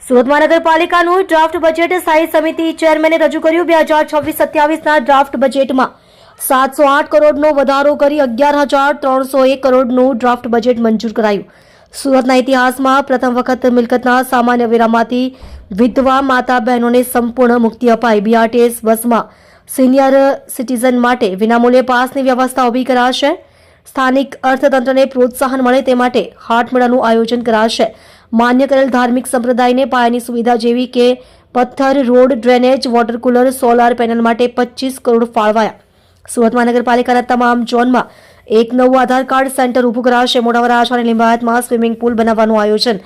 Surat મહાનગરપાલિકાનું draft budget સ્થાયી સમિતિ ચેરમેને રજૂ કર્યું। 2026-27ના ડ્રાફ્ટ બજેટમાં 708 કરોડનો વધારો કરી 11,301 કરોડનું ડ્રાફ્ટ બજેટ મંજૂર કરાયું। સુરતના ઇતિહાસમાં પ્રથમ વખત મિલકતના સામાન્ય વેરામાંથી વિધવા માતા બહેનોને સંપૂર્ણ મુક્તિ અપાઈ। BRTS બસમાં સિનિયર સિટીઝન માટે વિનામૂલ્યે પાસની વ્યવસ્થા ઊભી કરાશે। સ્થાનિક અર્થતંત્રને પ્રોત્સાહન મળે તે માટે હાટમેળાનું આયોજન કરાશે। માન્ય કરેલ ધાર્મિક સંપ્રદાયને પાયાની સુવિધા જેવી કે પથ્થર road, drainage, water cooler, solar panel માટે 25 કરોડ ફાળવાયા। સુરત મહાનગરપાલિકાના તમામ ઝોનમાં એક નવું આધાર કાર્ડ સેન્ટર ઊભું કરાશે। મોટા વરાછા અને લિંબાયતમાં સ્વિમિંગ પૂલ બનાવવાનું આયોજન।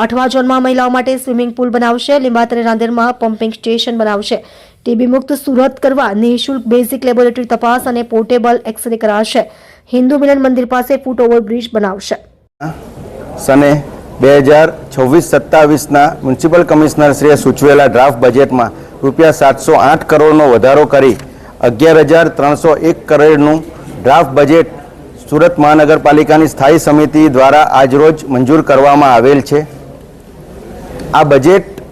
8મા ઝોનમાં મહિલાઓ માટે સ્વિમિંગ પૂલ બનાવશે। લિંબાયત અને રાંદેરમાં પમ્પિંગ સ્ટેશન બનાવશે। ટીબી મુક્ત સુરત કરવા નિઃશુલ્ક બેઝિક લેબોરેટરી તપાસ અને પોર્ટેબલ એક્સરે કરાશે। હિન્દુ મિલન મંદિર પાસે ફૂટ ઓવરબ્રિજ બનાવશે। સને 2026-27ના મ્યુનિસિપલ કમિશનરશ્રીએ સૂચવેલા ડ્રાફ્ટ બજેટમાં ₹708 કરોડનો વધારો કરી 11,301 કરોડનું ડ્રાફ્ટ બજેટ સુરત મહાનગરપાલિકાની સ્થાયી સમિતિ દ્વારા આજરોજ મંજૂર કરવામાં આવેલ છે। આ બજેટ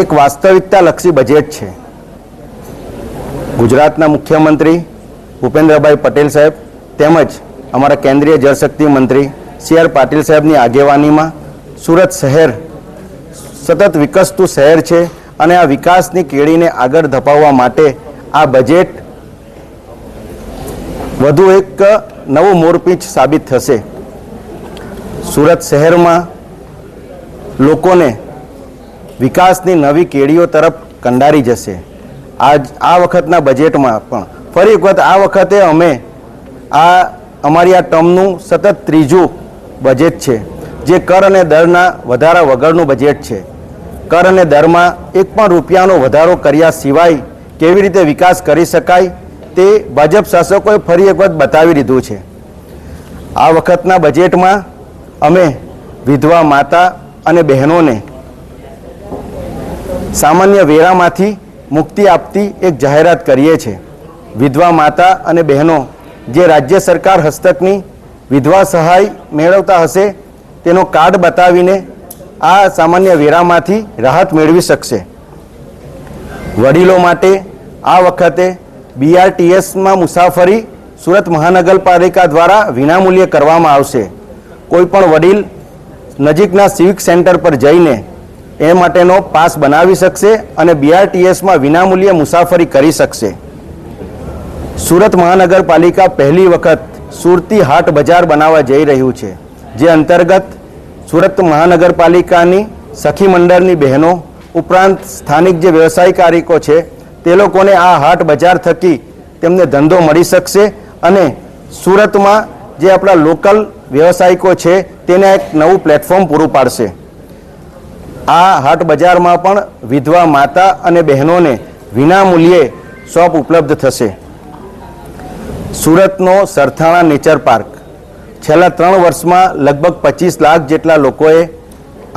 એક વાસ્તવિકતાલક્ષી બજેટ છે। ગુજરાતના મુખ્યમંત્રી ભૂપેન્દ્રભાઈ પટેલ સાહેબ તેમજ અમારા કેન્દ્રીય જળશક્તિ મંત્રી CR પાટીલ સાહેબની આગેવાનીમાં સુરત શહેર સતત વિકસતું શહેર છે અને આ વિકાસની કેળીને આગળ ધપાવવા માટે આ બજેટ વધુ એક નવું મોરપીંછ સાબિત થશે। સુરત શહેરમાં લોકોને વિકાસની નવી કેળીઓ તરફ કંડારી જશે। આ વખતના બજેટમાં પણ ફરી એક વખત આ વખતે અમે અમારી આ ટર્મનું સતત ત્રીજું બજેટ છે જે કર અને દરના વધારા વગરનું બજેટ છે। કર અને દરમાં એક પણ રૂપિયાનો વધારો કર્યા સિવાય કેવી રીતે વિકાસ કરી શકાય તે ભાજપ શાસકોએ ફરી એક વખત બતાવી દીધું છે। આ વખતના બજેટમાં અમે વિધવા માતા અને બહેનોને સામાન્ય વેરામાંથી મુક્તિ આપતી એક જાહેરાત કરીએ છીએ। વિધવા માતા અને બહેનો જે રાજ્ય સરકાર હસ્તકની વિધવા સહાય મેળવતા હશે તેનો કાર્ડ બતાવીને આ સામાન્ય વેરામાંથી રાહત મેળવી શકશે। વડીલો માટે આ વખતે BRTSમાં મુસાફરી સુરત મહાનગરપાલિકા દ્વારા વિનામૂલ્યે કરવામાં આવશે। કોઈ પણ વડીલ નજીકના સિવિક સેન્ટર પર જઈને એ માટેનો પાસ બનાવી શકશે અને BRTSમાં વિનામૂલ્યે મુસાફરી કરી શકશે। સુરત મહાનગરપાલિકા પહેલી વખત સુરતી હાટ બજાર બનાવવા જઈ રહ્યું છે, જે અંતર્ગત સુરત મહાનગરપાલિકાની સખી મંડળની બહેનો ઉપરાંત સ્થાનિક જે વ્યવસાયકારીકો છે તે લોકોને આ હાટ બજાર થકી તેમને ધંધો મળી શકશે અને સુરતમાં જે આપણા લોકલ વ્યવસાયિકો છે તેને એક નવું પ્લેટફોર્મ પૂરું પાડશે। આ હાટ બજારમાં પણ વિધવા માતા અને બહેનોને વિનામૂલ્યે શોપ ઉપલબ્ધ થશે। સુરતનો સરથાણા નેચર પાર્ક છેલ્લા 3 વર્ષમાં લગભગ 25 લાખ જેટલા લોકોએ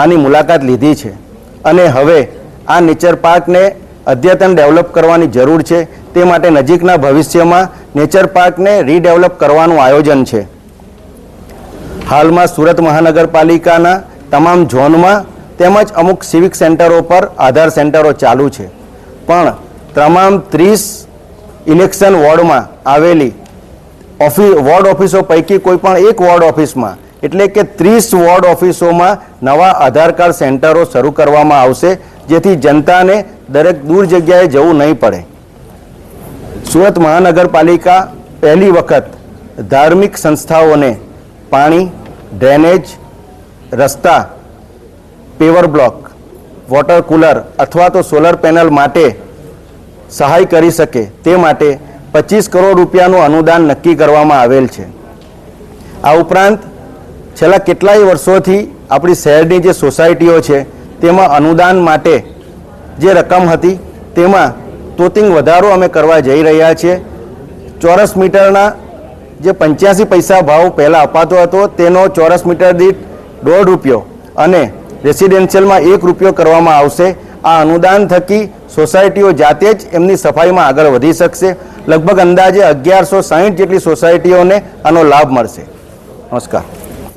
આની મુલાકાત લીધી છે અને હવે આ નેચર પાર્કને અદ્યતન ડેવલપ કરવાની જરૂર છે। તે માટે નજીકના ભવિષ્યમાં નેચર પાર્કને રીડેવલપ કરવાનું આયોજન છે। હાલમાં સુરત મહાનગરપાલિકાના તમામ ઝોનમાં તેમજ અમુક સિવિક સેન્ટરો પર આધાર સેન્ટરો ચાલુ છે, પણ તમામ 30 ઇલેક્શન વોર્ડમાં આવેલી વોર્ડ ઓફિસો પૈકી કોઈ પણ એક વોર્ડ ઓફિસમાં એટલે કે 30 વોર્ડ ઓફિસોમાં નવા આધાર કાર્ડ સેન્ટરો શરૂ કરવામાં આવશે, જેથી જનતાને દરેક દૂર જગ્યાએ જવું નહીં પડે। સુરત મહાનગરપાલિકા પહેલી વખત ધાર્મિક સંસ્થાઓને પાણી, ડ્રેનેજ, રસ્તા, પેવર બ્લોક, વોટર કુલર અથવા તો સોલર પેનલ માટે સહાય કરી શકે તે માટે 25 કરોડ રૂપિયાનું અનુદાન નક્કી કરવામાં આવેલ છે। આ ઉપરાંત છેલ્લા કેટલાય વર્ષોથી આપણી શહેરની જે સોસાયટીઓ છે તેમાં અનુદાન માટે જે રકમ હતી તેમાં તોતિંગ વધારો અમે કરવા જઈ રહ્યા છીએ। ચોરસ મીટરના જે 85 પૈસા ભાવ પહેલાં અપાતો હતો તેનો ચોરસ મીટર દીઠ ₹1.5 અને રેસિડેન્શિયલમાં ₹1 કરવામાં આવશે। આ અનુદાન થકી સોસાયટીઓ જાતે જ એમની સફાઈમાં આગળ વધી શકશે। લગભગ અંદાજે 1160 જેટલી સોસાયટીઓને આનો લાભ મળશે। નમસ્કાર।